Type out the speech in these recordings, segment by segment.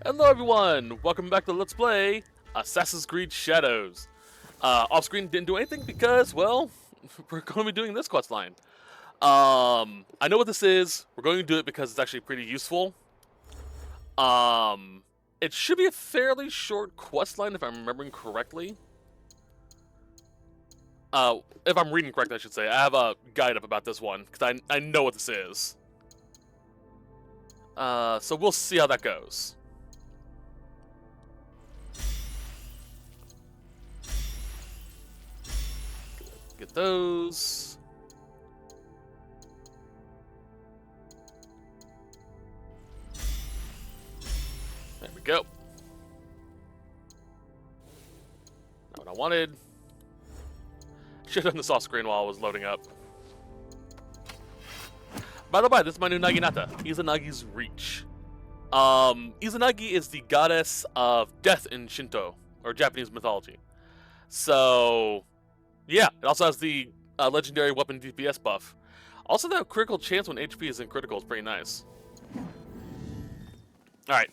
Hello everyone! Welcome back to Let's Play Assassin's Creed Shadows. Off-screen didn't do anything because, well, we're going to be doing this quest line. I know what this is. We're going to do it because it's actually pretty useful. It should be a fairly short quest line if I'm remembering correctly. If I'm reading correctly, I should say. I have a guide up about this one because I know what this is. So we'll see how that goes. Get those. There we go. Not what I wanted. Should have done this off screen while I was loading up. By the way, this is my new Naginata, Izanagi's Reach. Izanagi is the goddess of death in Shinto, or Japanese mythology. So, yeah, it also has the legendary weapon DPS buff. Also, that critical chance when HP is in critical is pretty nice. Alright.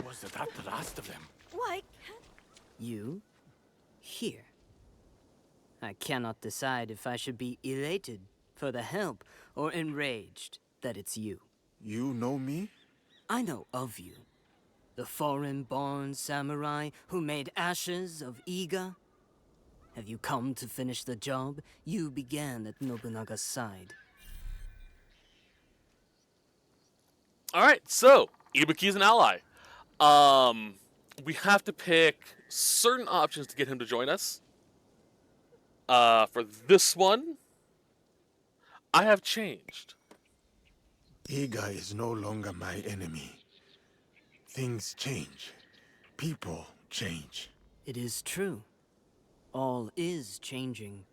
Was that the last of them? Why You? Here. I cannot decide if I should be elated for the help or enraged that it's you. You know me? I know of you. The foreign-born samurai who made ashes of Iga. Have you come to finish the job you began at Nobunaga's side? Alright, so, Ibuki's an ally. We have to pick certain options to get him to join us. For this one, I have changed. Iga is no longer my enemy. Things change. People change. It is true. All is changing.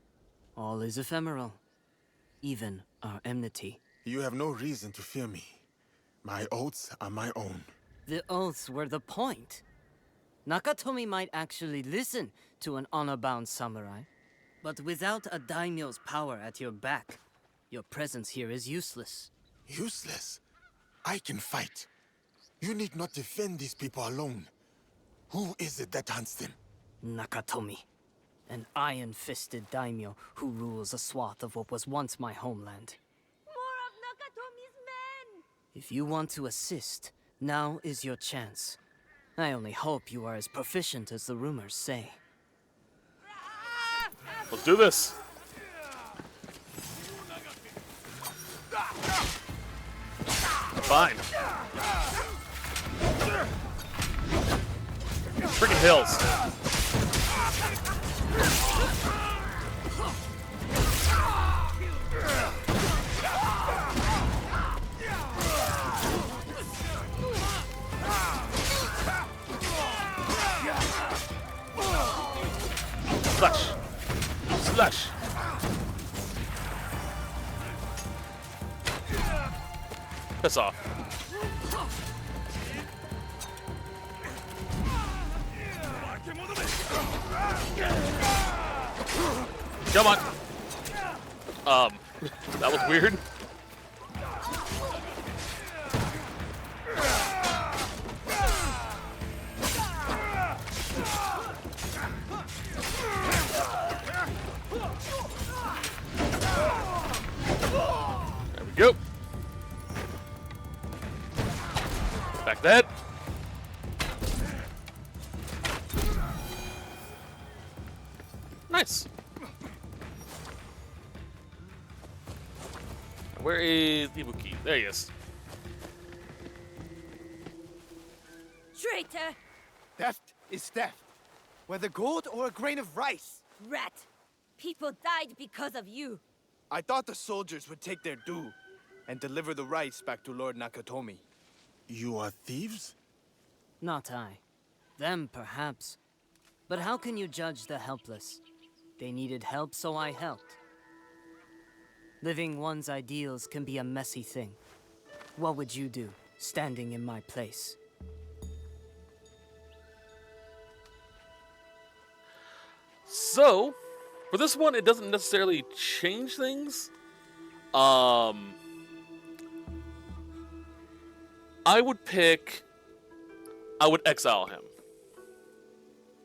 All is ephemeral. Even our enmity. You have no reason to fear me. My oaths are my own. The oaths were the point. Nakatomi might actually listen to an honor-bound samurai. But without a daimyo's power at your back, your presence here is useless. Useless? I can fight. You need not defend these people alone. Who is it that hunts them? Nakatomi. An iron-fisted daimyo who rules a swath of what was once my homeland. more of Nakatomi's men? If you want to assist, now is your chance. I only hope you are as proficient as the rumors say. Let's do this. Fine. Freaking hills. Slash. Slash. Piss off. Come on. That was weird. There we go. Back that. Nice. Where is Ibuki? There he is. Traitor! Theft is theft, whether gold or a grain of rice. Rat! People died because of you. I thought the soldiers would take their due and deliver the rice back to Lord Nakatomi. You are thieves? Not I. Them, perhaps. But how can you judge the helpless? They needed help, so I helped. Living one's ideals can be a messy thing. What would you do, standing in my place? So, for this one, it doesn't necessarily change things. I would exile him.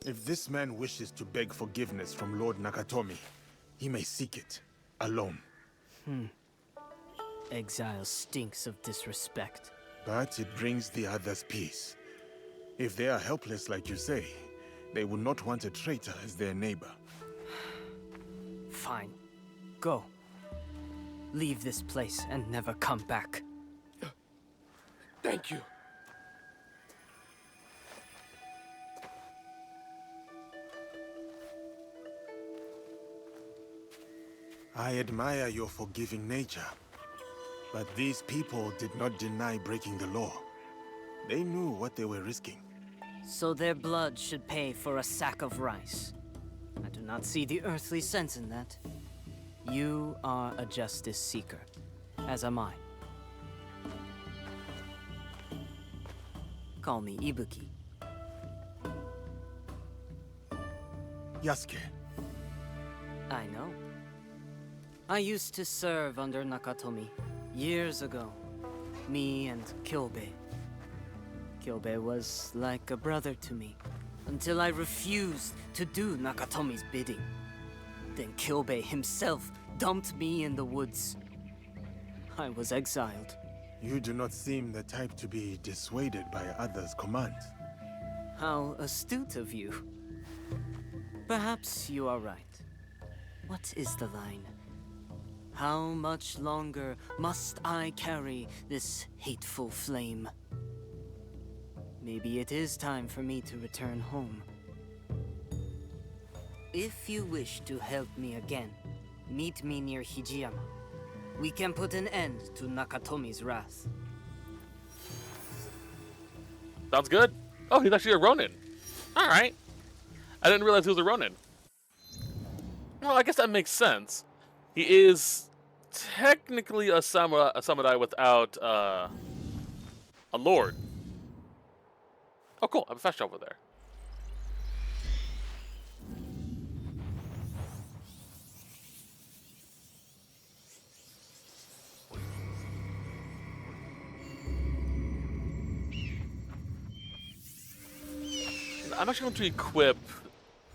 If this man wishes to beg forgiveness from Lord Nakatomi, he may seek it alone. Exile stinks of disrespect. But it brings the others peace. If they are helpless like you say, they will not want a traitor as their neighbor. Fine. Go. Leave this place and never come back. Thank you. I admire your forgiving nature. But these people did not deny breaking the law. They knew what they were risking. So their blood should pay for a sack of rice. I do not see the earthly sense in that. You are a justice seeker, as am I. Call me Ibuki. Yasuke, I know. I used to serve under Nakatomi years ago. Me and Kyobe. Kyobe was like a brother to me, until I refused to do Nakatomi's bidding. Then Kyobe himself dumped me in the woods. I was exiled. you do not seem the type to be dissuaded by others' commands. How astute of you. Perhaps you are right. What is the line? How much longer must I carry this hateful flame? Maybe it is time for me to return home. If you wish to help me again, meet me near Hijiyama. We can put an end to Nakatomi's wrath. Sounds good. Oh, he's actually a Ronin. Alright. I didn't realize he was a Ronin. Well, I guess that makes sense. He is technically a samurai without a lord. Oh, cool. I have a fast travel there. I'm actually going to equip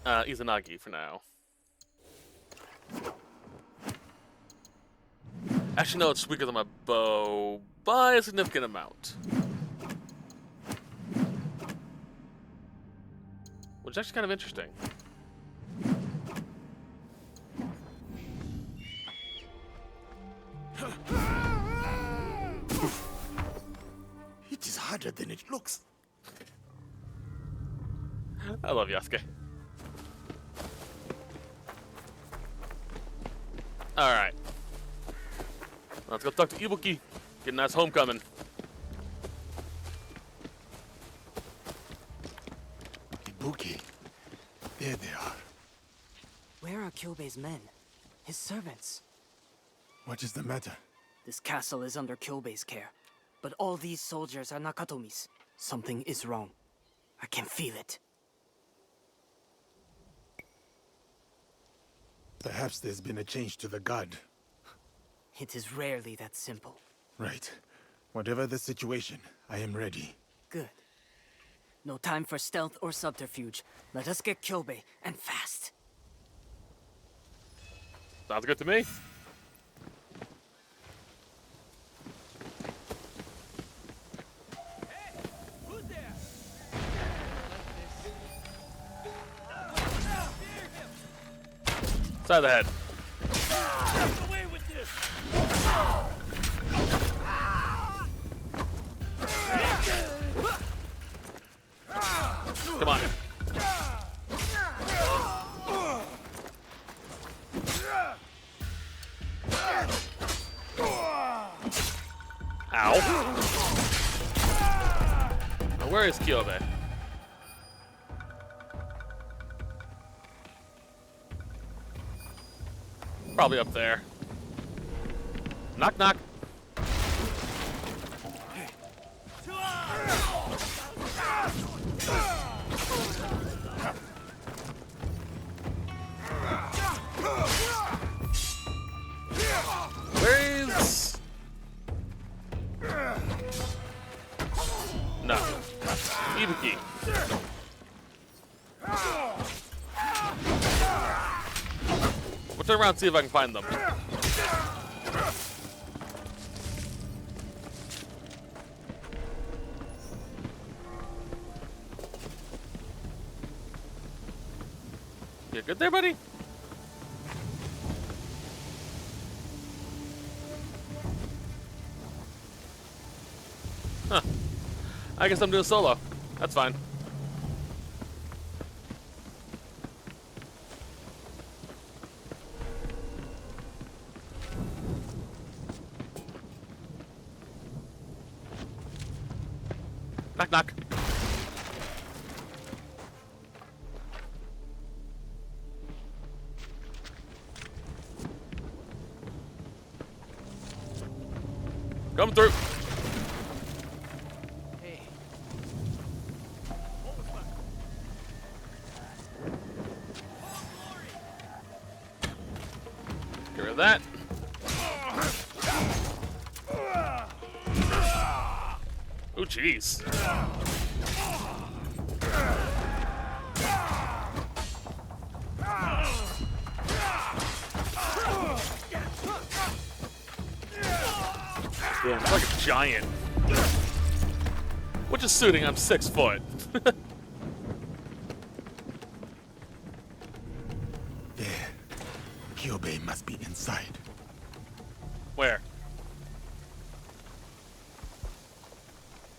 Izanagi for now. Actually, no, it's weaker than my bow by a significant amount. Which is actually kind of interesting. It is harder than it looks. I love Yasuke. Alright. Let's go talk to Ibuki. Get a nice homecoming. Ibuki. There they are. Where are Kyobe's men? His servants? What is the matter? This castle is under Kyobe's care, but all these soldiers are Nakatomi's. Something is wrong. I can feel it. Perhaps there's been a change to the guard. It is rarely that simple. Right. Whatever the situation, I am ready. Good. No time for stealth or subterfuge. Let us get Kyobe, and fast. Sounds good to me. Side of the head. Come on. Ow. Now, where is Kyobe? Probably up there. Knock, knock. Where is... around, see if I can find them. You good there, buddy? Huh. I guess I'm doing solo. That's fine. Knock, knock. Coming through. Hey. Get rid of that. Oh, jeez. Damn, it's like a giant. Which is suiting, I'm 6 foot. There. Kyobei must be inside. Where?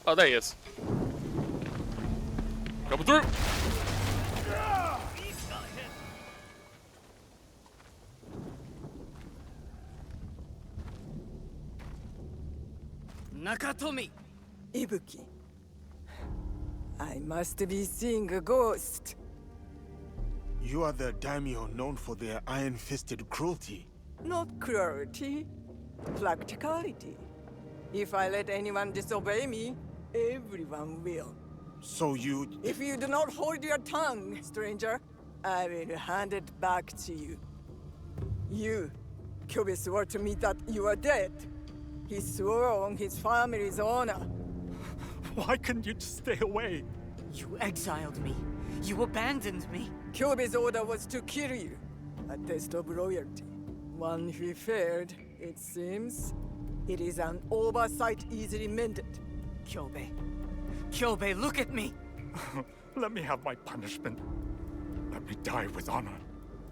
Oh, there he is. Coming through. Nakatomi! Ibuki. I must be seeing a ghost. You are the daimyo known for their iron-fisted cruelty. Not cruelty, practicality. If I let anyone disobey me, everyone will. So you... If you do not hold your tongue, stranger, I will hand it back to you. You, Kyobei swore to me that you are dead. He swore on his family's honor. Why couldn't you just stay away? You exiled me. You abandoned me. Kyobei's order was to kill you. A test of loyalty. One he failed, it seems. It is an oversight easily mended. Kyobei. Kyobei, look at me! Let me have my punishment. Let me die with honor.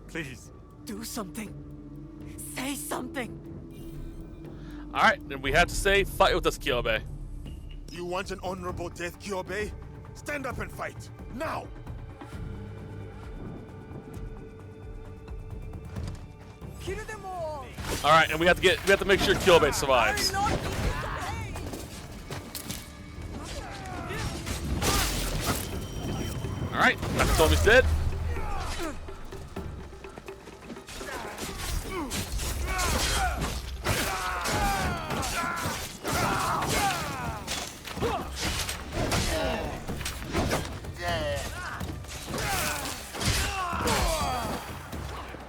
Please. Do something. Say something. Alright, then we have to say, fight with us, Kyobei. You want an honorable death, Kyobei? Stand up and fight! Now! Kill them all! Alright, and we have to make sure Kyobei survives. I will not be disobeyed! Alright, Nakatomi's dead.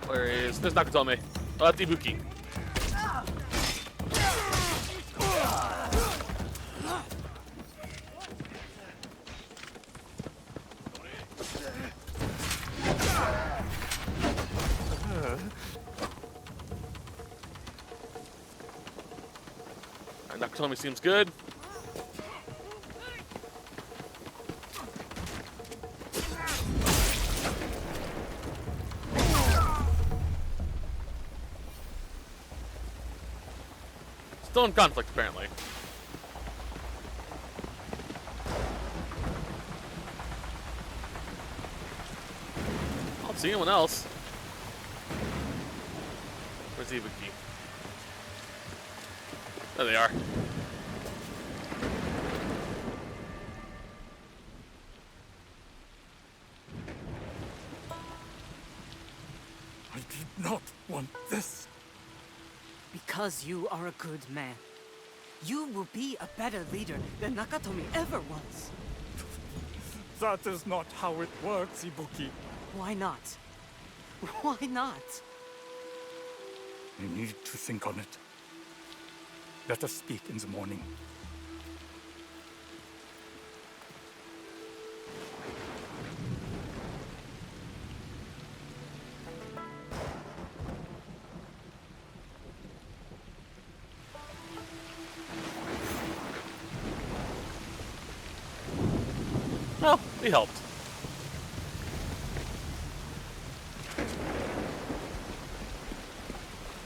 Where is... There's Nakatomi. Oh, that's Ibuki. Nakatomi seems good. Still in conflict, apparently. I don't see anyone else. Where's Ibuki? There they are. I did not want this. Because you are a good man. You will be a better leader than Nakatomi ever was. That is not how it works, Ibuki. Why not? Why not? You need to think on it. Let us speak in the morning. He helped.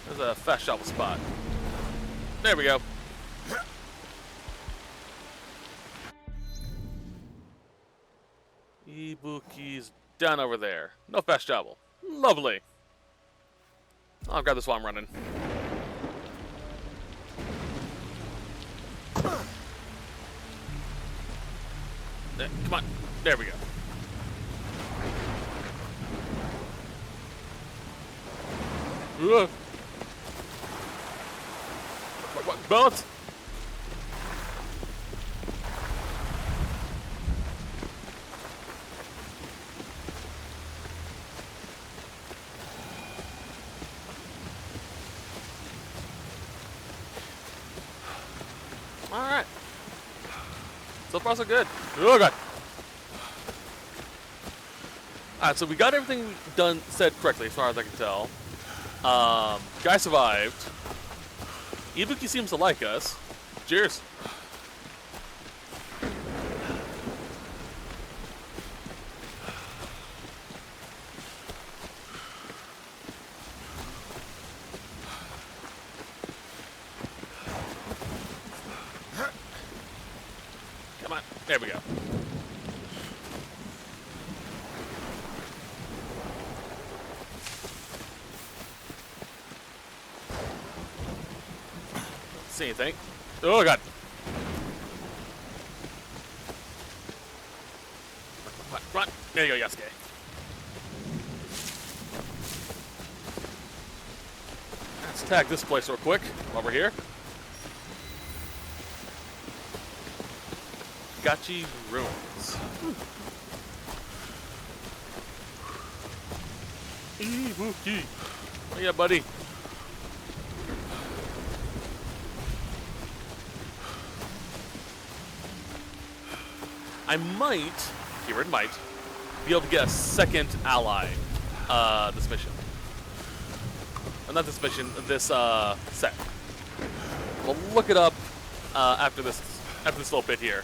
There's a fast travel spot. There we go. Ibuki's down over there. No fast travel. Lovely. I'll grab this while I'm running. There, come on. There we go. Ugh. What? Bounce? Alright. So far so good. Oh god. Alright, so we got everything said correctly as far as I can tell. Guy survived. Ibuki seems to like us. Cheers. Come on. There we go. See anything? Oh god. Come on. There you go, Yasuke. Let's tag this place real quick while we're here. Gachi Ruins. Ibuki. Oh yeah, buddy. I might, keyword might, be able to get a second ally this mission. Not this mission, this set. We'll look it up after this little bit here.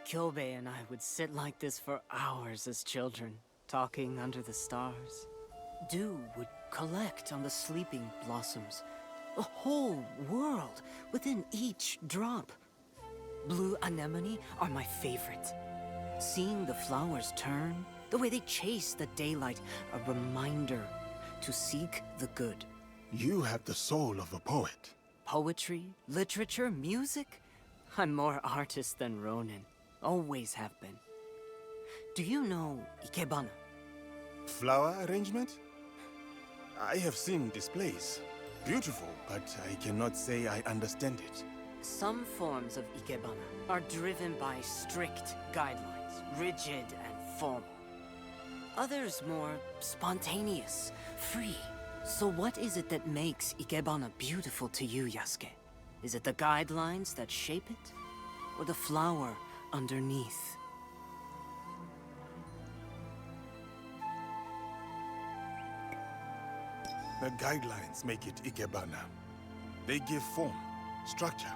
Kyobe and I would sit like this for hours as children, talking under the stars. Dew would collect on the sleeping blossoms. A whole world within each drop. Blue anemone are my favorite. Seeing the flowers turn, the way they chase the daylight, a reminder to seek the good. You have the soul of a poet. Poetry, literature, music? I'm more artist than Ronin. Always have been. Do you know Ikebana? Flower arrangement? I have seen displays. Beautiful, but I cannot say I understand it. Some forms of Ikebana are driven by strict guidelines, rigid and formal. Others more spontaneous, free. So what is it that makes Ikebana beautiful to you, Yasuke? Is it the guidelines that shape it? Or the flower underneath? The guidelines make it Ikebana. They give form, structure.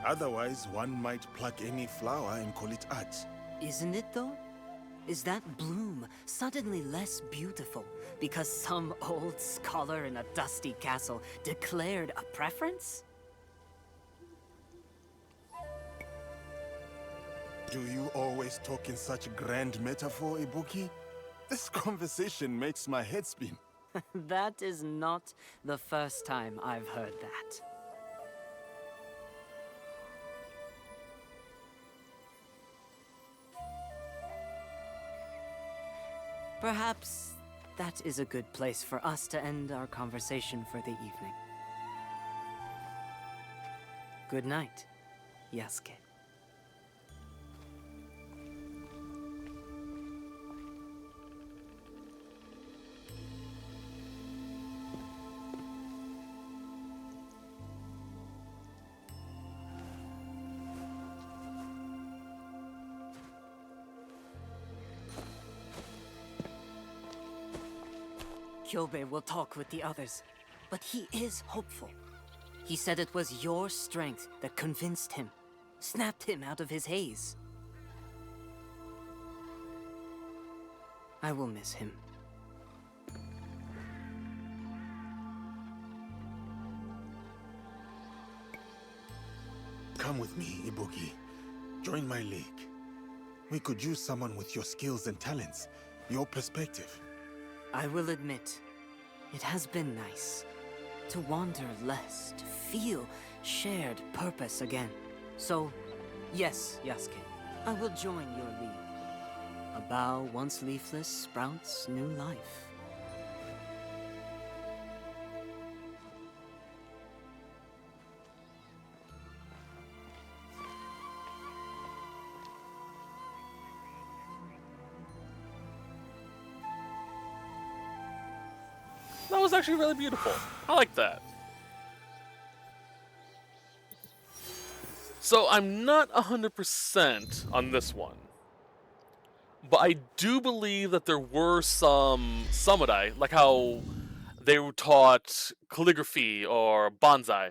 Otherwise, one might pluck any flower and call it art. Isn't it though? Is that bloom suddenly less beautiful because some old scholar in a dusty castle declared a preference? Do you always talk in such grand metaphor, Ibuki? This conversation makes my head spin. That is not the first time I've heard that. Perhaps that is a good place for us to end our conversation for the evening. Good night, Yasuke. Kyobe will talk with the others, but he is hopeful. He said it was your strength that convinced him, snapped him out of his haze. I will miss him. Come with me, Ibuki. Join my league. We could use someone with your skills and talents, your perspective. I will admit, it has been nice to wander less, to feel shared purpose again. So, yes, Yasuke, I will join your league. A bough once leafless sprouts new life. That was actually really beautiful. I like that. So I'm not 100% on this one. But I do believe that there were some samurai, like how they were taught calligraphy or bonsai,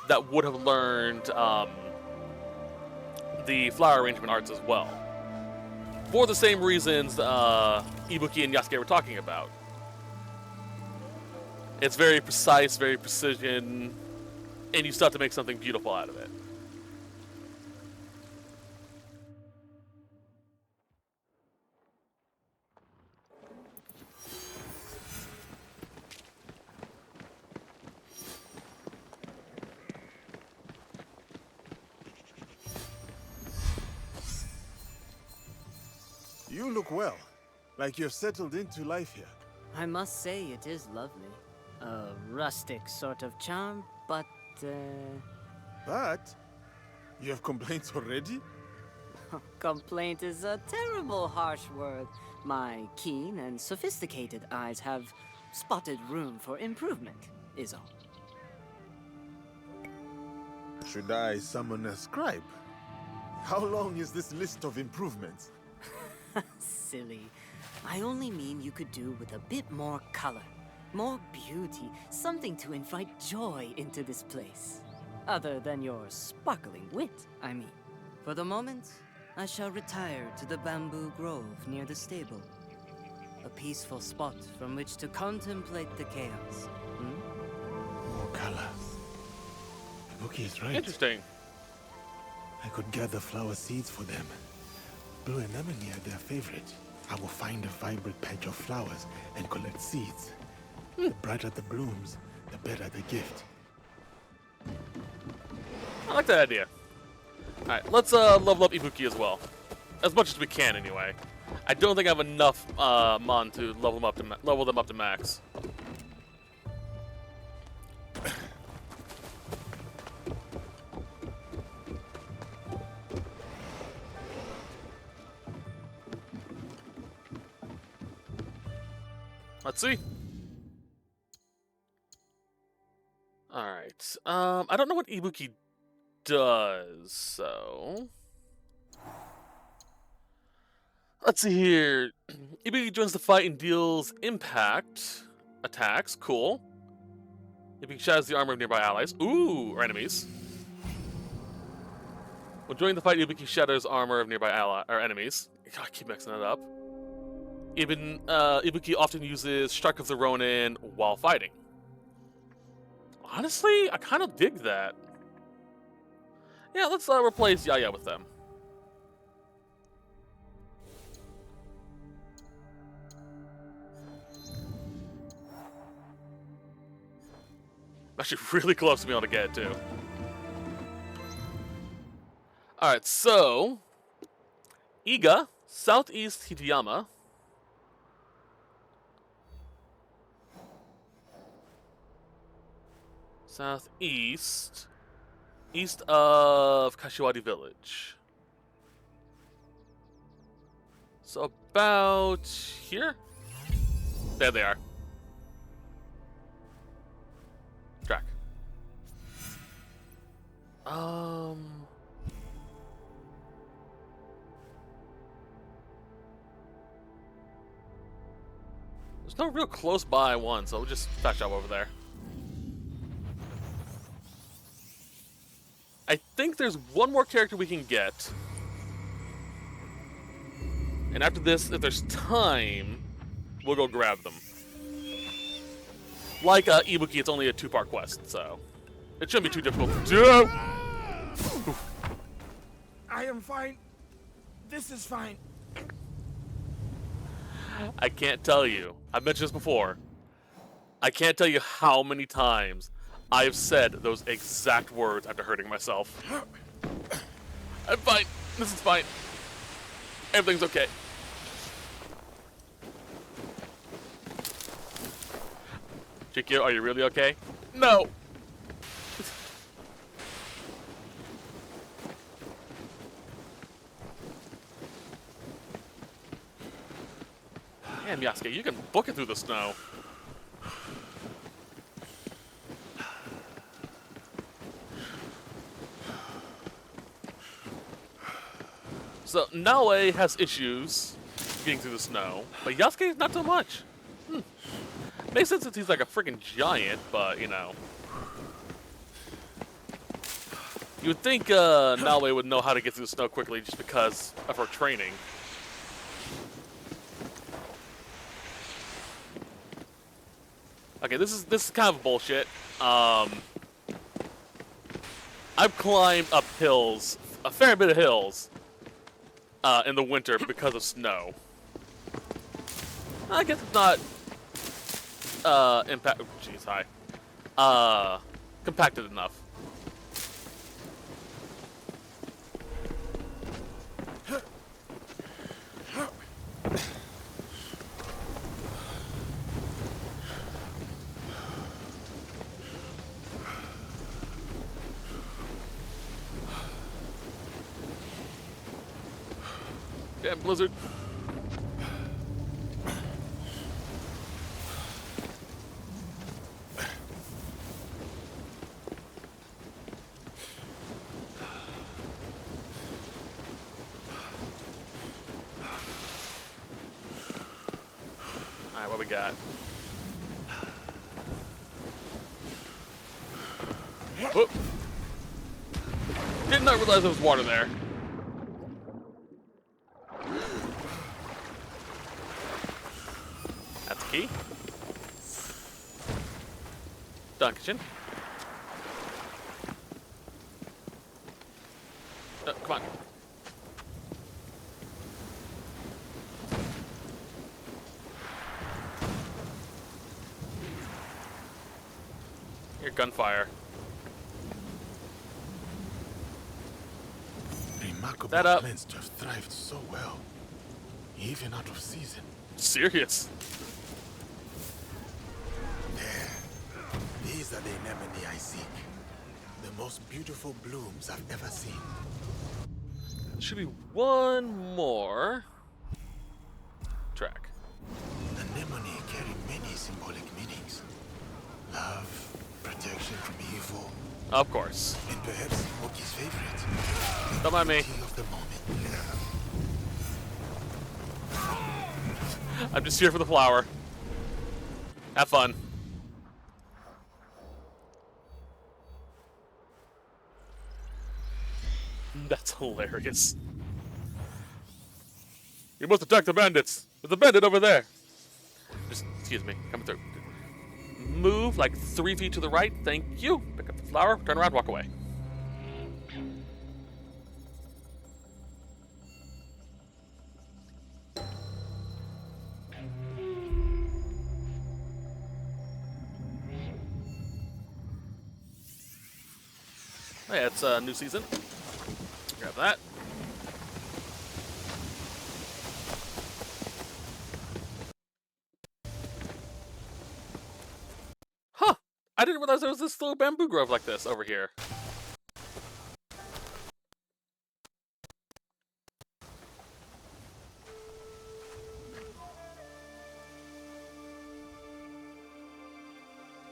that would have learned the flower arrangement arts as well. For the same reasons Ibuki and Yasuke were talking about. It's very precise, very precision, and you still have to make something beautiful out of it. You look well, like you've settled into life here. I must say it is lovely. A rustic sort of charm, but But you have complaints already? complaint is a terrible harsh word. My keen and sophisticated eyes have spotted room for improvement, is all. Should I summon a scribe? How long is this list of improvements? Silly. I only mean you could do with a bit more color, more beauty, something to invite joy into this place. Other than your sparkling wit, I mean. For the moment, I shall retire to the bamboo grove near the stable. A peaceful spot from which to contemplate the chaos. More color. Ibuki is right. Interesting. I could gather flower seeds for them. Blue anemone are their favorite. I will find a vibrant patch of flowers and collect seeds. The brighter the blooms, the better the gift. I like that idea. Alright, let's level up Ibuki as well. As much as we can, anyway. I don't think I have enough mon to level them up to max. Let's see. Alright. I don't know what Ibuki does, so... Let's see here. Ibuki joins the fight and deals impact attacks. Cool. Ibuki shatters the armor of nearby allies. Ooh, or enemies. When joining the fight, Ibuki shatters armor of nearby enemies. God, I keep mixing it up. Ibuki often uses Strike of the Ronin while fighting. Honestly, I kind of dig that. Yeah, let's replace Yaya with them. Actually, really close to being able to get it too. Alright, so Iga, Southeast Hitayama. Southeast. East of Kashiwadi Village. So about here? There they are. Track. There's no real close by one, so we'll just fetch up over there. I think there's one more character we can get. And after this, if there's time, we'll go grab them. Like Ibuki, it's only a 2-part quest, so it shouldn't be too difficult to do. I am fine. This is fine. I can't tell you. I've mentioned this before. I can't tell you how many times I have said those exact words after hurting myself. I'm fine. This is fine. Everything's okay. Chikyo, are you really okay? No. Damn, Yasuke, you can book it through the snow. So, Naoe has issues getting through the snow, but Yasuke, not so much. Makes sense since he's like a freaking giant, but, you know. You would think Naoe would know how to get through the snow quickly just because of her training. Okay, this is kind of bullshit. I've climbed up hills, a fair bit of hills, in the winter because of snow. I guess it's not compacted enough. Damn blizzard. Alright, what we got? Whoop. Did not realize there was water there. That's key. Duncan. Come on. Your gunfire. Remarkable That up. plants to have thrived so well, even out of season. Serious. There. These are the anemone I seek. The most beautiful blooms I've ever seen. Should be one more track. Anemone carry many symbolic meanings. Love, protection from evil, Of course. and perhaps Moki's favorite. Don't mind me. Tea of the moment. I'm just here for the flower. Have fun. That's hilarious. You must attack the bandits. There's a bandit over there. Just, excuse me, coming through. Move like 3 feet to the right. Thank you. Pick up the flower, turn around, walk away. Oh yeah, it's a new season. Grab that. Huh! I didn't realize there was this little bamboo grove like this over here.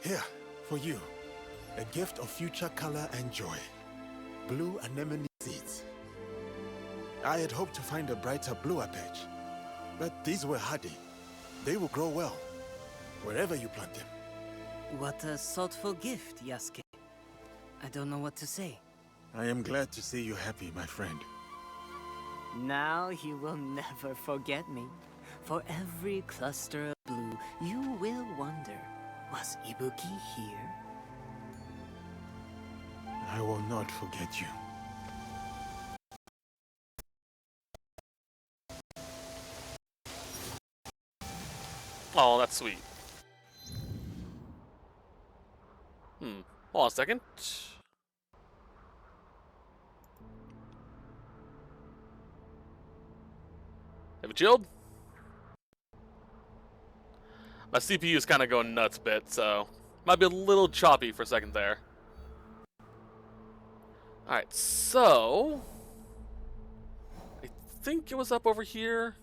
Here, for you. A gift of future color and joy. Blue anemone seeds. I had hoped to find a brighter, bluer patch, but these were hardy. They will grow well. wherever you plant them. What a thoughtful gift, Yasuke. I don't know what to say. I am glad to see you happy, my friend. Now you will never forget me. For every cluster of blue, you will wonder, was Ibuki here? I will not forget you. Oh, that's sweet. Hold on a second. Have you chilled? My CPU is kind of going nuts a bit, so might be a little choppy for a second there. Alright, so I think it was up over here.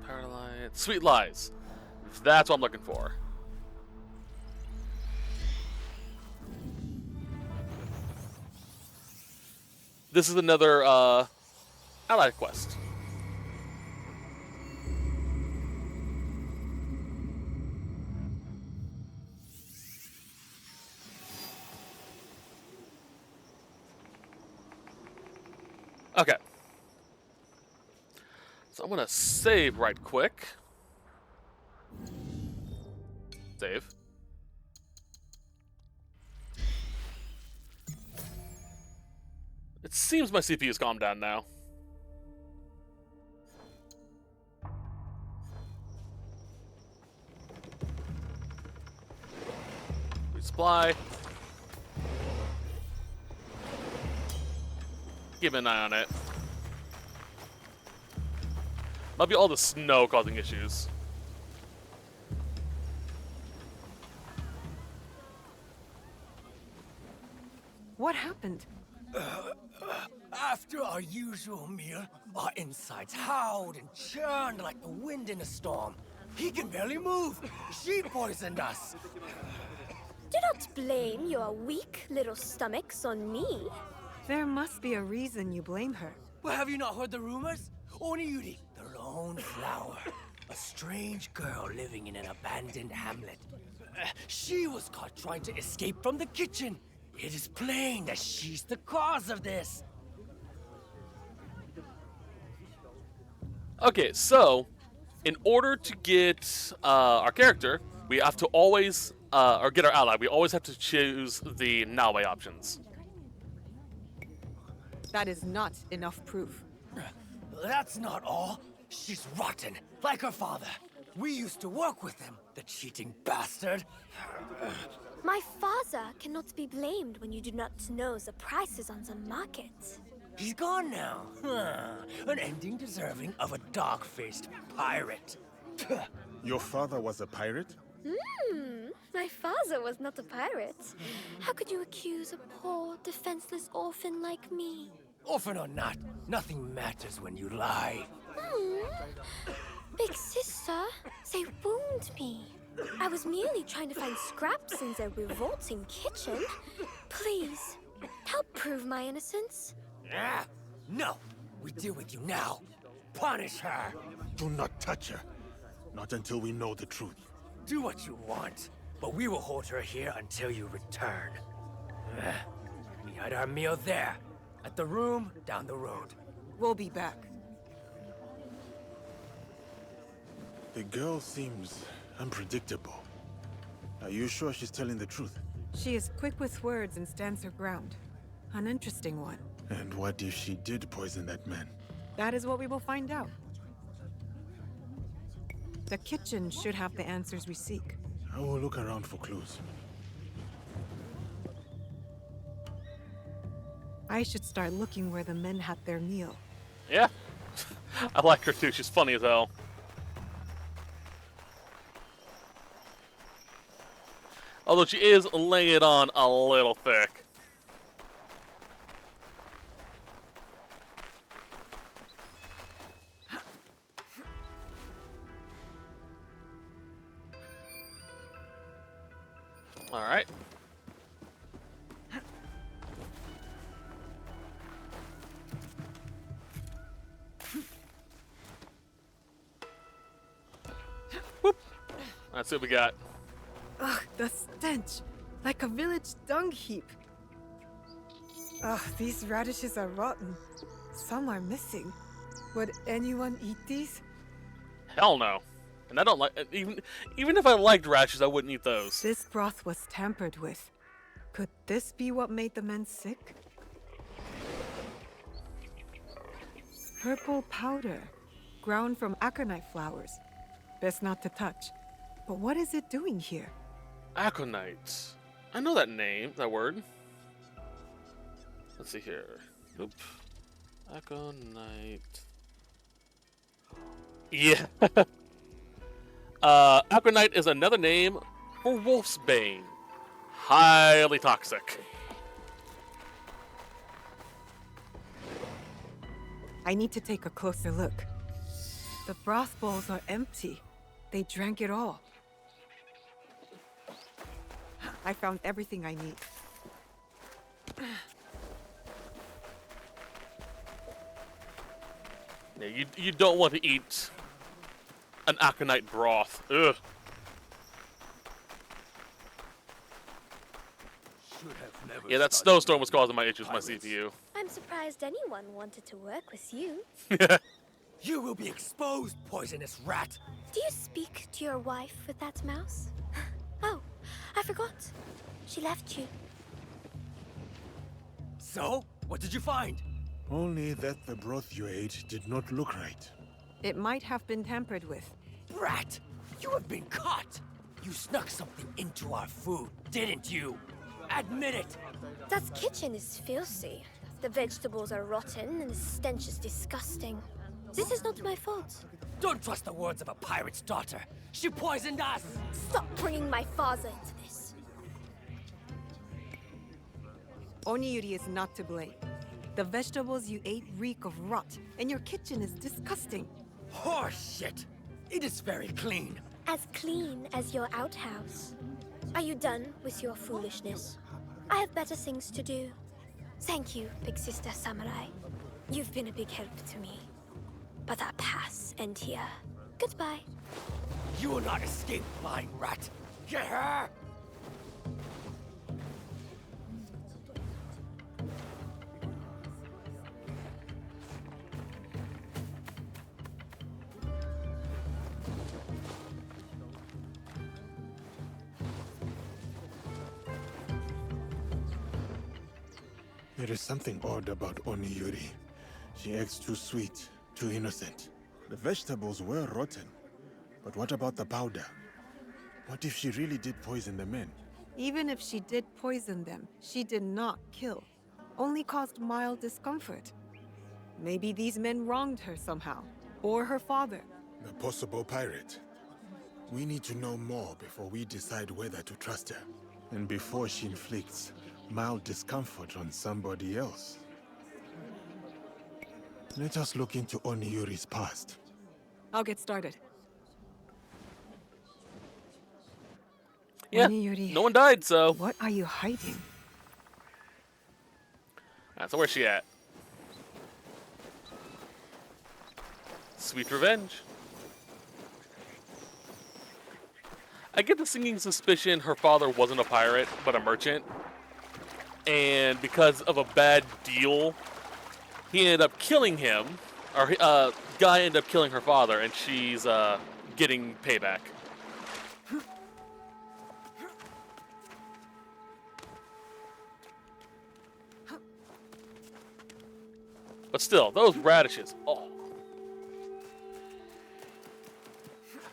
Paralyzed. Sweet Lies. That's what I'm looking for. This is another allied quest. Okay. So I'm gonna save right quick. Save. It seems my CPU's calmed down now. Resupply. Keep an eye on it. Might be all the snow causing issues. What happened? After our usual meal, our insides howled and churned like the wind in a storm. He can barely move. She poisoned us. Do not blame your weak little stomachs on me. There must be a reason you blame her. Well, have you not heard the rumors? Oniyuri, the lone flower. A strange girl living in an abandoned hamlet. She was caught trying to escape from the kitchen. It is plain that she's the cause of this. Okay, so in order to get our character, we have to always, or get our ally, we always have to choose the Nawe options. That is not enough proof. That's not all. She's rotten, like her father. We used to work with him, the cheating bastard. My father cannot be blamed when you do not know the prices on the market. He's gone now. An ending deserving of a dog-faced pirate. Your father was a pirate? My father was not a pirate. How could you accuse a poor, defenseless orphan like me? Orphan or not, nothing matters when you lie. Big sister, they wound me. I was merely trying to find scraps in their revolting kitchen. Please, help prove my innocence. Ah, no, we deal with you now. Punish her. Do not touch her. Not until we know the truth. Do what you want, but we will hold her here until you return. We had our meal there, at the room down the road. We'll be back. The girl seems unpredictable. Are you sure she's telling the truth? She is quick with words and stands her ground. An interesting one. And what if she did poison that man? That is what we will find out. The kitchen should have the answers we seek. I will look around for clues. I should start looking where the men had their meal. Yeah. I like her too. She's funny as hell. Although she is laying it on a little thick. All right. Let's see what we got. Ugh, the stench. Like a village dung heap. Ugh, these radishes are rotten. Some are missing. Would anyone eat these? Hell no. And I don't like even if I liked radishes, I wouldn't eat those. This broth was tampered with. Could this be what made the men sick? Purple powder, ground from aconite flowers. Best not to touch. But what is it doing here? Aconite. I know that name, that word. Let's see here. Oop. Aconite. Yeah. Aconite is another name for wolfsbane. Highly toxic. I need to take a closer look. The broth bowls are empty. They drank it all. I found everything I need. Yeah, you don't want to eat an aconite broth. Ugh. Yeah, that snowstorm was causing my issues with my CPU. I'm surprised anyone wanted to work with you. You will be exposed, poisonous rat! Do you speak to your wife with that mouse? Oh, I forgot. She left you. So, what did you find? Only that the broth you ate did not look right. It might have been tampered with. Rat! You have been caught! You snuck something into our food, didn't you? Admit it! That kitchen is filthy. The vegetables are rotten and the stench is disgusting. This is not my fault. Don't trust the words of a pirate's daughter. She poisoned us! Stop bringing my father into this. Oniyuri is not to blame. The vegetables you ate reek of rot, and your kitchen is disgusting. Horseshit! It is very clean. As clean as your outhouse. Are you done with your foolishness? I have better things to do. Thank you, big sister samurai. You've been a big help to me. But our paths end here. Goodbye. You will not escape, lying rat. Get her! There is something odd about Oniyuri. She acts too sweet, too innocent. The vegetables were rotten. But what about the powder? What if she really did poison the men? Even if she did poison them, she did not kill. Only caused mild discomfort. Maybe these men wronged her somehow. Or her father. The possible pirate. We need to know more before we decide whether to trust her. And before she inflicts mild discomfort on somebody else. Let us look into Oniyuri's past. I'll get started. Yeah, Oniyuri, no one died, so. what are you hiding? So where's she at? Sweet revenge. I get the singing suspicion her father wasn't a pirate, but a merchant. And because of a bad deal, he ended up killing him. Or guy ended up killing her father, and she's getting payback. But still, those radishes. Oh.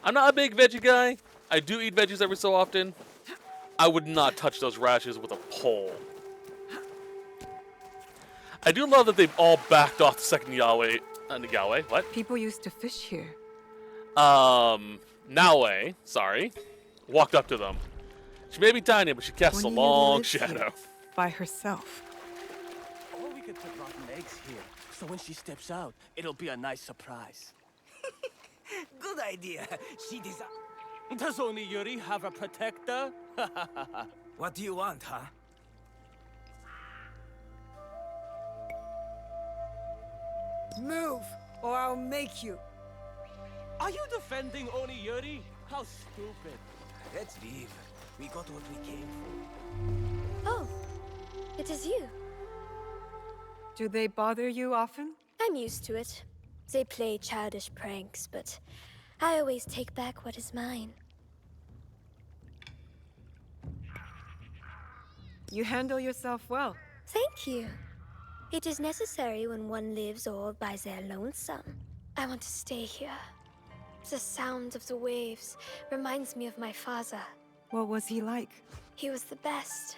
I'm not a big veggie guy. I do eat veggies every so often. I would not touch those radishes with a pole. I do love that they've all backed off the second Yahweh. Yahweh? What? People used to fish here. Naue, sorry, walked up to them. She may be tiny, but she casts a Oniyuri long lives here shadow. by herself. Or we could put rotten eggs here, so when she steps out, it'll be a nice surprise. Good idea. She deserves. Does Oniyuri have a protector? What do you want, huh? Move, or I'll make you. Are you defending Oniyuri? How stupid. Let's leave. We got what we came for. Oh, it is you. Do they bother you often? I'm used to it. They play childish pranks, but I always take back what is mine. You handle yourself well. Thank you. It is necessary when one lives all by their lonesome. I want to stay here. The sound of the waves reminds me of my father. What was he like? He was the best.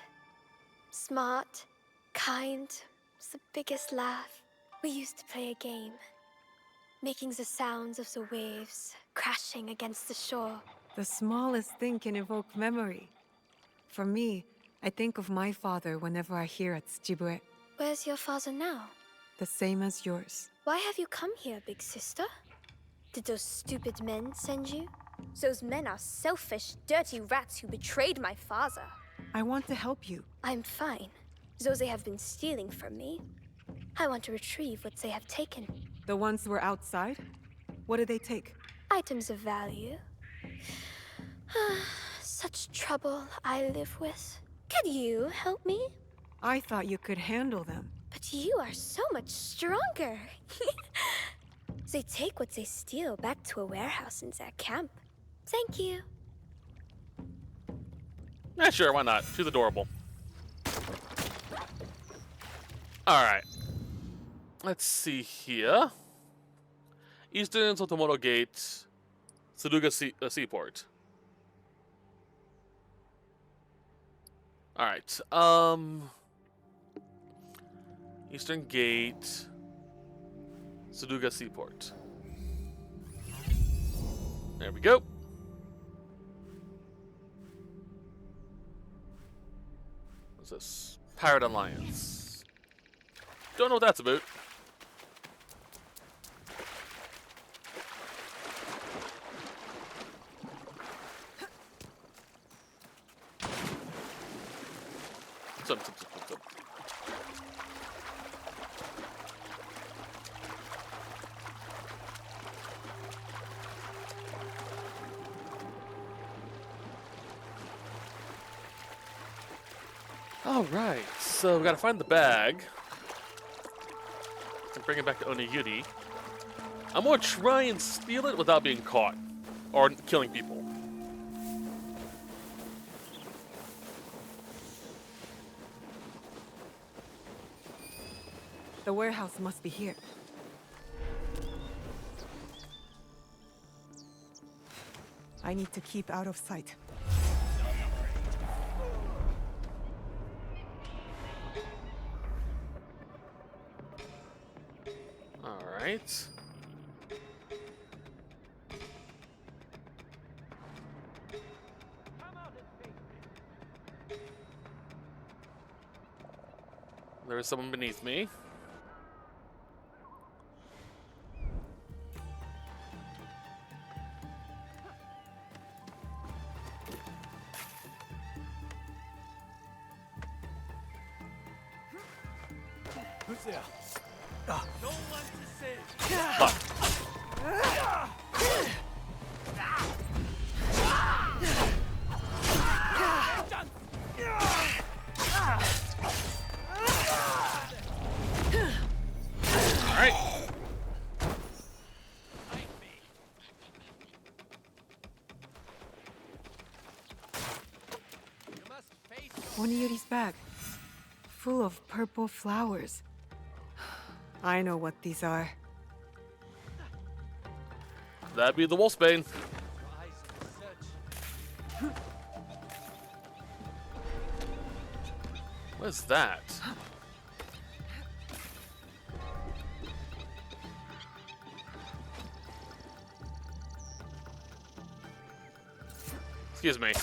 Smart, kind, the biggest laugh. We used to play a game, making the sounds of the waves crashing against the shore. The smallest thing can evoke memory. For me, I think of my father whenever I hear at Tsujibue. Where's your father now? The same as yours. Why have you come here, big sister? Did those stupid men send you? Those men are selfish, dirty rats who betrayed my father. I want to help you. I'm fine, though they have been stealing from me. I want to retrieve what they have taken. The ones who were outside? What did they take? Items of value. Such trouble I live with. Could you help me? I thought you could handle them. But you are so much stronger. They take what they steal back to a warehouse in their camp. Thank you. Yeah, sure, why not? She's adorable. Alright. Let's see here. Eastern Sotomoto Gate, Suruga Seaport. Alright, Eastern Gate, Suruga Seaport. There we go. What's this? Pirate Alliance. Don't know what that's about. Some. Alright, so we gotta find the bag and bring it back to Oniyuri. I'm gonna try and steal it without being caught or killing people. The warehouse must be here. I need to keep out of sight. Alright. There is someone beneath me. Who's there? No one to save. Alright. Oniyuri's bag. Full of purple flowers. I know what these are. That'd be the Wolfsbane. What is that? Excuse me.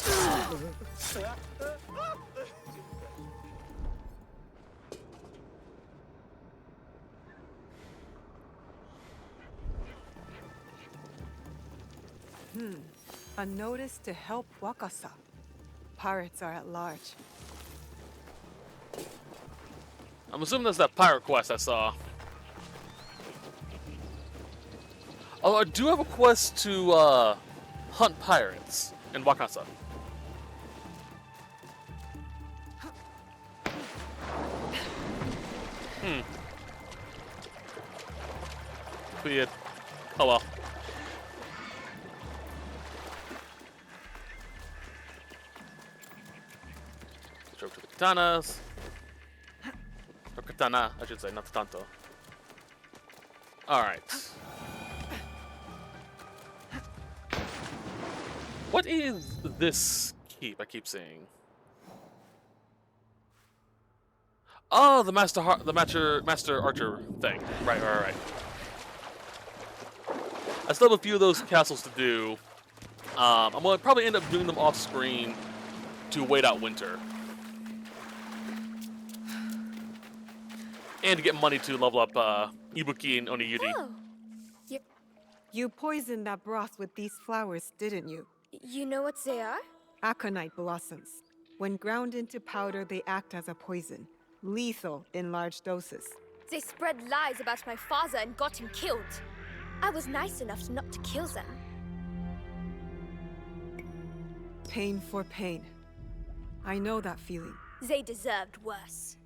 A notice to help Wakasa. Pirates are at large. I'm assuming that's that pirate quest I saw. Oh, I do have a quest to hunt pirates in Wakasa. Weird. Oh well. Switch over to the katanas. Or katana, I should say, not the tanto. Alright. What is this keep I keep seeing? Oh, the master archer thing. Right. I still have a few of those castles to do. I'm gonna probably end up doing them off screen to wait out winter. And to get money to level up Ibuki and Oniyuri. Oh, You poisoned that broth with these flowers, didn't you? you know what they are? Aconite blossoms. When ground into powder, they act as a poison. Lethal in large doses. They spread lies about my father and got him killed. I was nice enough not to kill them. Pain for pain. I know that feeling. They deserved worse.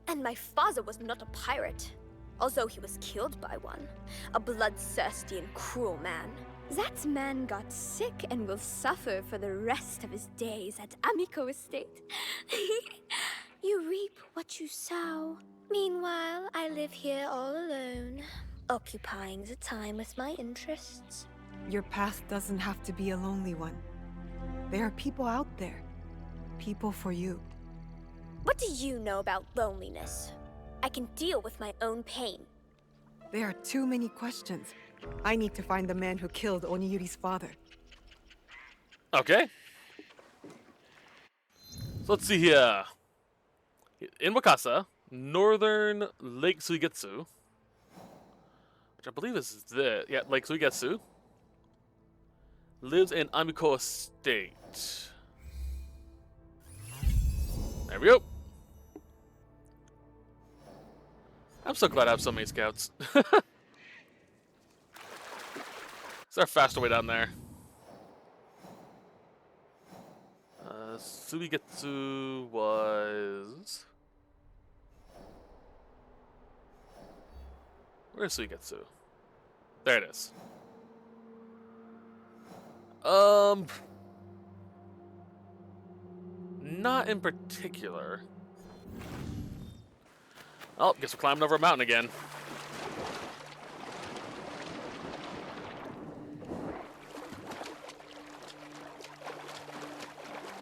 And my father was not a pirate, although he was killed by one. A bloodthirsty and cruel man. That man got sick and will suffer for the rest of his days at Amico Estate. You reap what you sow. Meanwhile, I live here all alone, occupying the time with my interests. Your path doesn't have to be a lonely one. There are people out there. People for you. What do you know about loneliness? I can deal with my own pain. There are too many questions. I need to find the man who killed Oniyuri's father. Okay. So let's see here. In Wakasa, northern Lake Suigetsu, which I believe is Lake Suigetsu, lives in Amico Estate. There we go. I'm so glad I have so many scouts. Is there a faster way down there? Suigetsu was... Where's Suigetsu? There it is. Not in particular. Oh, guess we're climbing over a mountain again.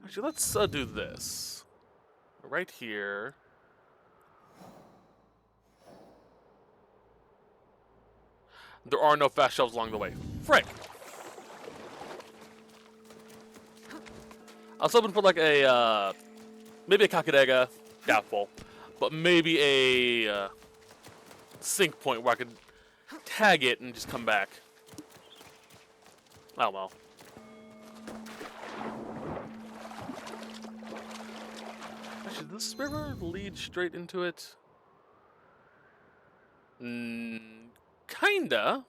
Actually, let's do this. Right here. There are no fast shelves along the way. Frick! I was hoping for like a, maybe a Kakadega, doubtful, but maybe a sync point where I could tag it and just come back. Oh well. Actually, does this river lead straight into it? Kinda.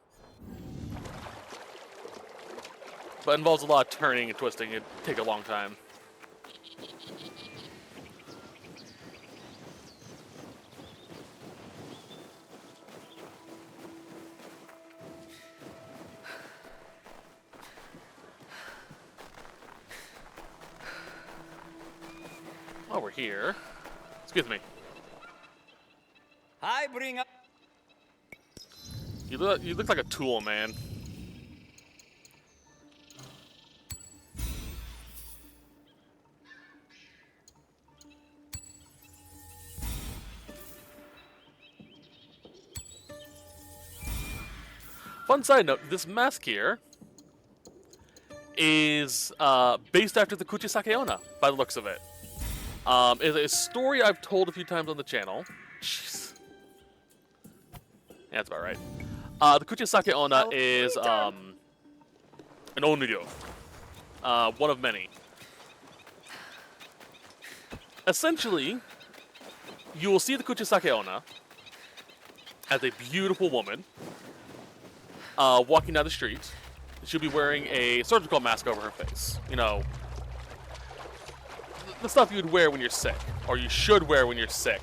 But involves a lot of turning and twisting. It'd take a long time. While we're here, excuse me. I bring up. You look like a tool, man. Fun side note, this mask here is based after the Kuchisake Onna, by the looks of it. It's a story I've told a few times on the channel. Jeez. Yeah, that's about right. The Kuchisake Onna is an onryo, one of many. Essentially, you will see the Kuchisake Onna as a beautiful woman walking down the street. She'll be wearing a surgical mask over her face. You know, the stuff you would wear when you're sick, or you should wear when you're sick.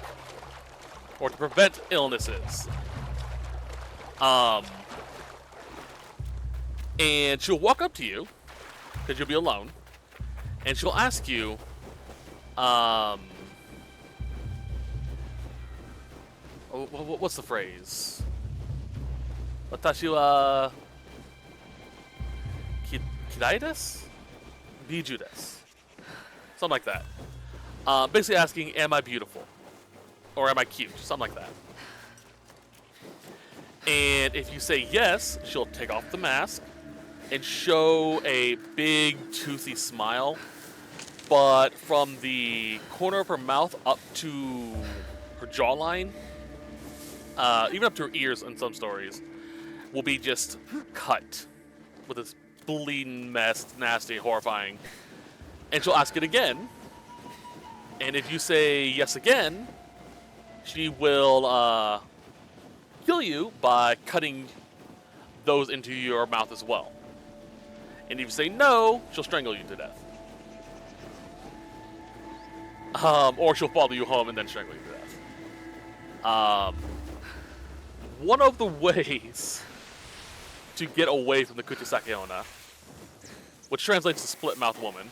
or to prevent illnesses. And she'll walk up to you, because you'll be alone, and she'll ask you, what's the phrase? Watashi wa kidai desu? Biju desu. Something like that. Basically asking, am I beautiful? Or am I cute? Something like that. And if you say yes, she'll take off the mask and show a big, toothy smile. But from the corner of her mouth up to her jawline, even up to her ears in some stories, will be just cut with this bleeding mess, nasty, horrifying. And she'll ask it again. And if you say yes again, she will kill you by cutting those into your mouth as well. And if you say no, she'll strangle you to death. Or she'll follow you home and then strangle you to death. One of the ways to get away from the Kuchisake Onna, which translates to split mouth woman,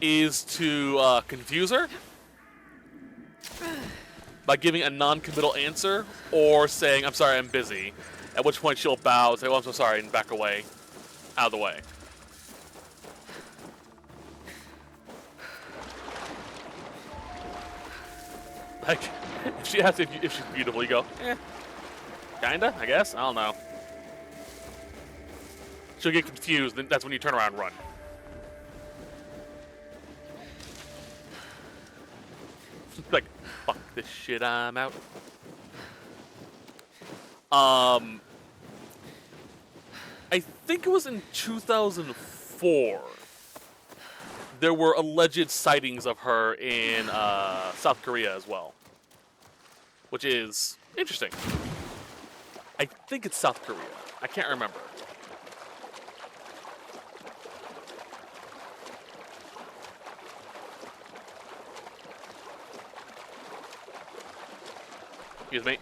is to confuse her by giving a non-committal answer or saying, I'm sorry, I'm busy, at which point she'll bow and say, oh, I'm so sorry, and back away, out of the way. Like, if she asks if she's beautiful, you go, kinda, I guess, I don't know. She'll get confused, then that's when you turn around and run. Like, fuck this shit, I'm out. I think it was in 2004. There were alleged sightings of her in South Korea as well, which is interesting. I think it's South Korea. I can't remember. Excuse me.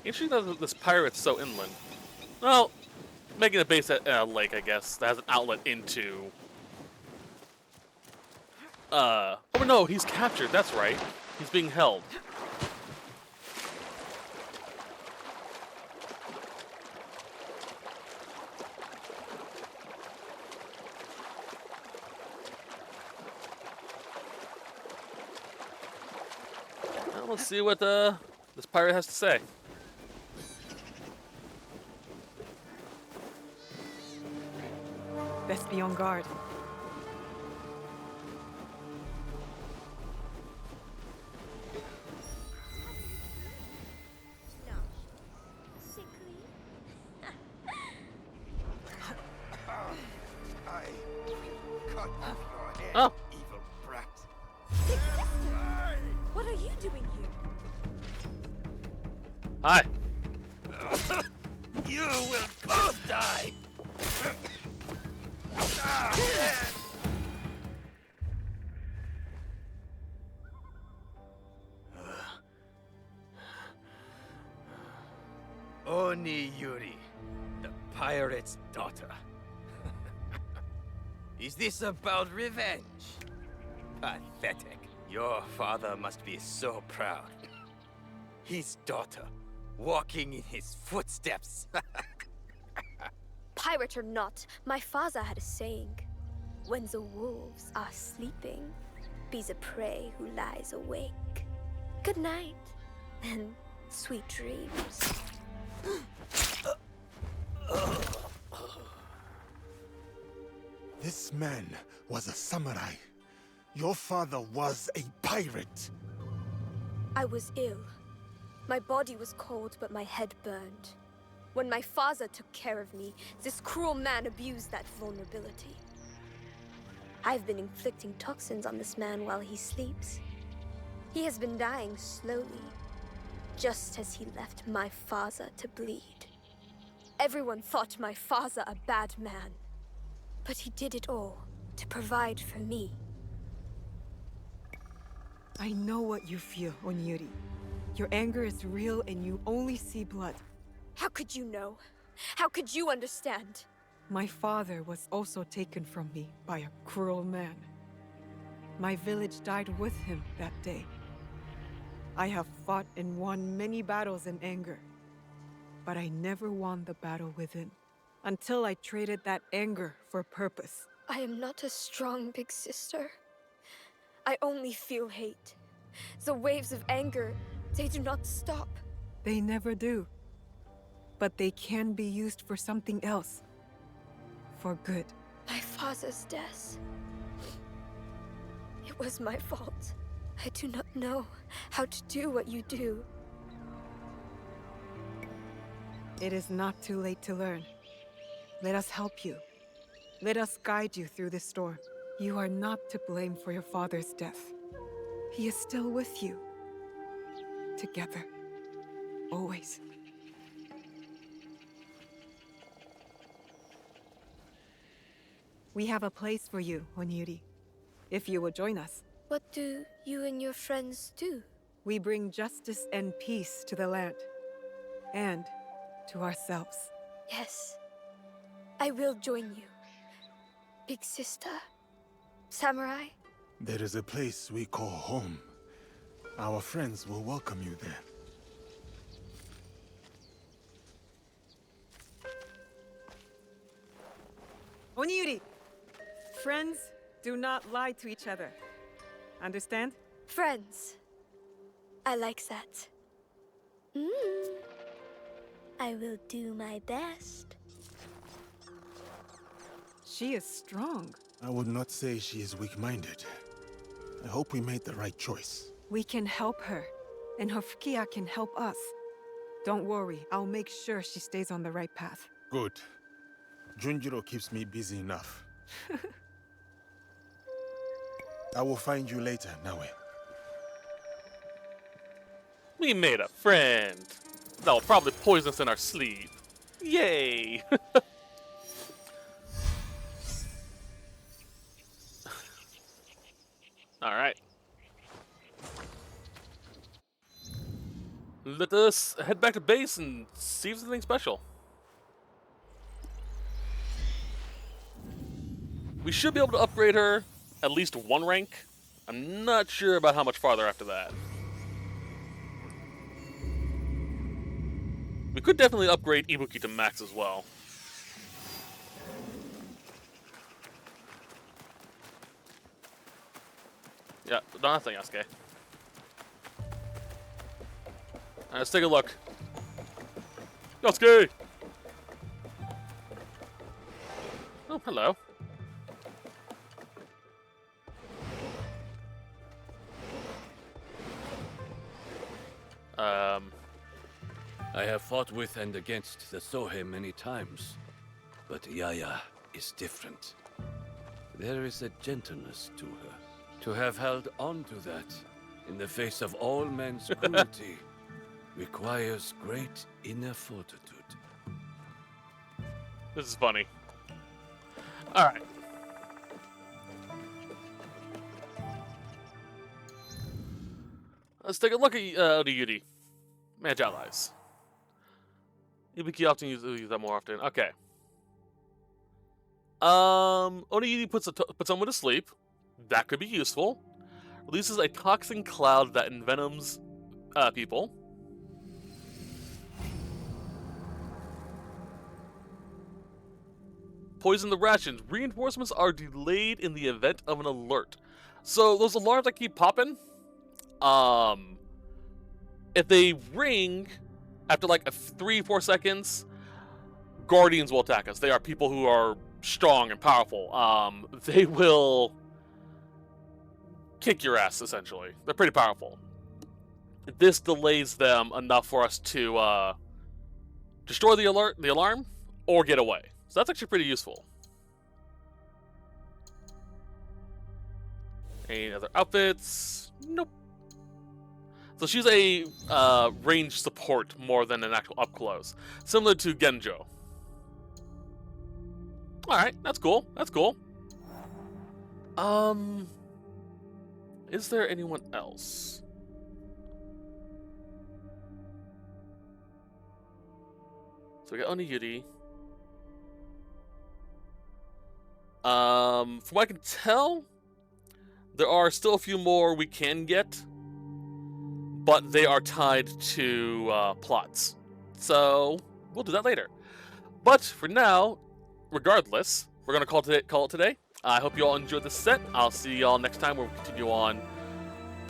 Interesting that this pirate's so inland. Well, making a base at a lake, I guess, that has an outlet into... Oh no, he's captured, that's right. He's being held. Well, let's see what this pirate has to say. Best be on guard. Oh. Evil brat. Big sister! What are you doing here? Hi. You will both die! Oni Yuri, the pirate's daughter. Is this about revenge? Pathetic. Your father must be so proud. His daughter, walking in his footsteps. Pirate or not, my father had a saying. When the wolves are sleeping, be the prey who lies awake. Good night, and sweet dreams. This man was a samurai. Your father was a pirate. I was ill. My body was cold, but my head burned. When my father took care of me, this cruel man abused that vulnerability. I've been inflicting toxins on this man while he sleeps. He has been dying slowly, just as he left my father to bleed. Everyone thought my father a bad man, but he did it all to provide for me. I know what you feel, Onyuri. Your anger is real and you only see blood. How could you know? How could you understand? My father was also taken from me by a cruel man. My village died with him that day. I have fought and won many battles in anger, but I never won the battle within, until I traded that anger for purpose. I am not a strong big sister. I only feel hate. The waves of anger, they do not stop. They never do. But they can be used for something else. For good. My father's death. It was my fault. I do not know how to do what you do. It is not too late to learn. Let us help you. Let us guide you through this storm. You are not to blame for your father's death. He is still with you. Together. Always. We have a place for you, Onyuri. If you will join us. What do you and your friends do? We bring justice and peace to the land. And to ourselves. Yes. I will join you. Big sister. Samurai. There is a place we call home. Our friends will welcome you there. Onyuri! Friends do not lie to each other. Understand? Friends. I like that. I will do my best. She is strong. I would not say she is weak-minded. I hope we made the right choice. We can help her, and Hofkia can help us. Don't worry, I'll make sure she stays on the right path. Good. Junjiro keeps me busy enough. I will find you later, Nawe. We made a friend. That will probably poison us in our sleep. Yay! Alright. Let us head back to base and see if there's anything special. We should be able to upgrade her at least one rank. I'm not sure about how much farther after that. We could definitely upgrade Ibuki to max as well. Yeah, nothing, Yasuke. Let's take a look. Yasuke! Oh, hello. I have fought with and against the Sohe many times, but Yaya is different. There is a gentleness to her. To have held on to that in the face of all men's cruelty requires great inner fortitude. This is funny. Alright. Let's take a look at Yudi. Manage allies. Ibuki often use that more often. Okay. Oniyuki puts someone to sleep. That could be useful. Releases a toxin cloud that envenoms people. Poison the rations. Reinforcements are delayed in the event of an alert. So those alarms that keep popping, if they ring after like 3-4 seconds, Guardians will attack us. They are people who are strong and powerful. They will kick your ass, essentially. They're pretty powerful. This delays them enough for us to destroy the alarm, or get away. So that's actually pretty useful. Any other outfits? Nope. So she's a range support more than an actual up close, similar to Genjo. All right, that's cool. That's cool. Is there anyone else? So we got Oniyuri. From what I can tell, there are still a few more we can get, but they are tied to plots. So we'll do that later. But for now, regardless, we're gonna call it today. I hope you all enjoyed this set. I'll see y'all next time where we continue on,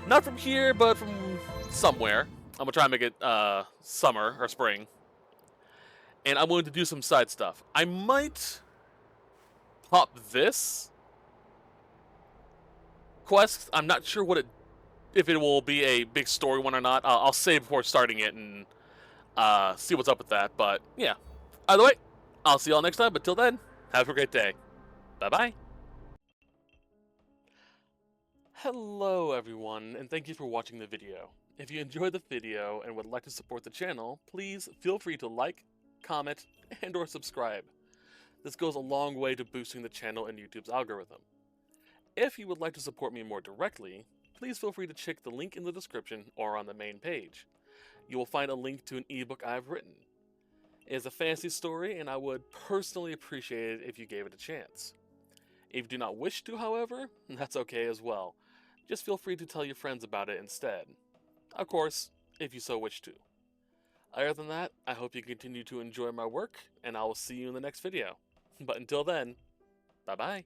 not from here, but from somewhere. I'm gonna try and make it summer or spring. And I'm willing to do some side stuff. I might pop this quest. I'm not sure if it will be a big story one or not. I'll save before starting it and see what's up with that. But yeah, either way, I'll see y'all next time. But till then, have a great day. Bye-bye. Hello everyone, and thank you for watching the video. If you enjoyed the video and would like to support the channel, please feel free to like, comment, and or subscribe. This goes a long way to boosting the channel and YouTube's algorithm. If you would like to support me more directly, please feel free to check the link in the description or on the main page. You will find a link to an ebook I've written. It is a fantasy story, and I would personally appreciate it if you gave it a chance. If you do not wish to, however, that's okay as well. Just feel free to tell your friends about it instead. Of course, if you so wish to. Other than that, I hope you continue to enjoy my work, and I will see you in the next video. But until then, bye-bye.